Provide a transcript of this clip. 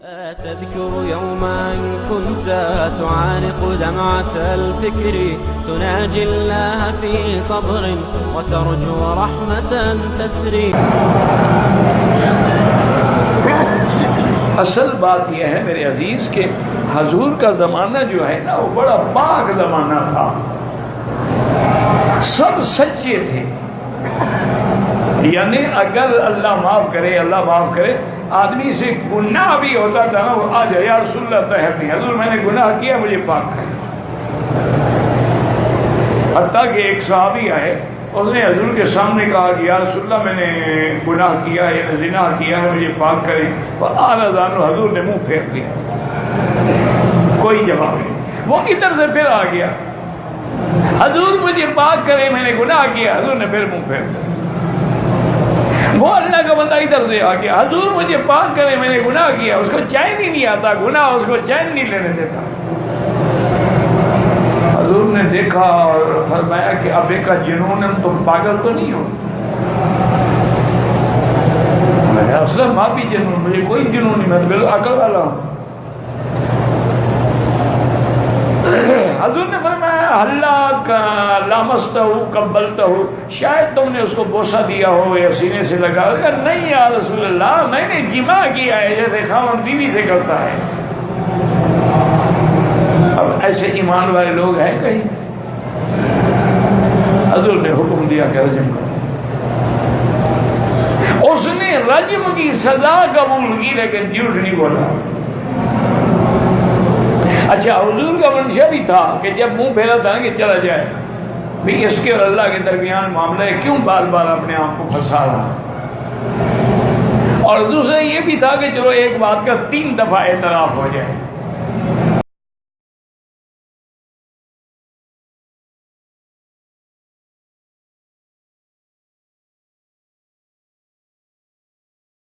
تذكر يوما كنت تعانق دمعة الفكر تناجي الله في صبر وترجو رحمة تسري. اصل بات یہ ہے میرے عزیز کہ حضور کا زمانہ جو ہے نا وہ بڑا پاک زمانہ تھا، سب سچے تھے. یعنی اگر اللہ معاف کرے آدمی سے گناہ بھی ہوتا تھا نا، وہ آ جائے یا رسول اللہ طہرنی، حضور میں نے گناہ کیا مجھے پاک کرے. حتیٰ کہ ایک صحابی آئے، اس نے حضور کے سامنے کہا کہ یا رسول اللہ میں نے گناہ کیا ہے، زنا کیا ہے، مجھے پاک کرے. فأعرض عنہ، حضور نے منہ پھیر لیا، کوئی جواب نہیں. وہ ادھر سے پھر آ گیا، حضور مجھے پاک کرے میں نے گناہ کیا، حضور نے پھر منہ پھیر لیا. وہ اللہ کا بندہ ادھر سے آ گیا، حضور مجھے پاک کرے میں نے گناہ کیا. اس کو چین ہی نہیں آتا، گناہ اس کو چین نہیں لینے دیتا. حضور نے دیکھا اور فرمایا کہ ابے کا جنون، تم پاگل تو نہیں ہو؟ میں نے اصلا ماں بھی جنون، مجھے کوئی جنون نہیں، میں تو بالکل عقل والا ہوں. حضور نے فرمایا اللہ لامستہ قبلتہ، شاید تم نے اس کو بوسہ دیا ہو یا سینے سے لگا. نہیں یا رسول اللہ، میں نے جماع کیا ہے جیسے خاوند بیوی سے کرتا ہے. اب ایسے ایمان والے لوگ ہیں کہیں؟ حضور نے حکم دیا کہ رجم کرو. اس نے رجم کی سزا قبول کی لیکن جھوٹ نہیں بولا. اچھا، حضور کا منشا بھی تھا کہ جب منہ پھیرا تھا کہ چلا جائے بھی، اس کے اور اللہ کے درمیان معاملہ ہے، کیوں بار بار اپنے آپ کو پھنسا رہا. اور دوسرا یہ بھی تھا کہ چلو ایک بات کا 3 دفعہ اعتراف ہو جائے.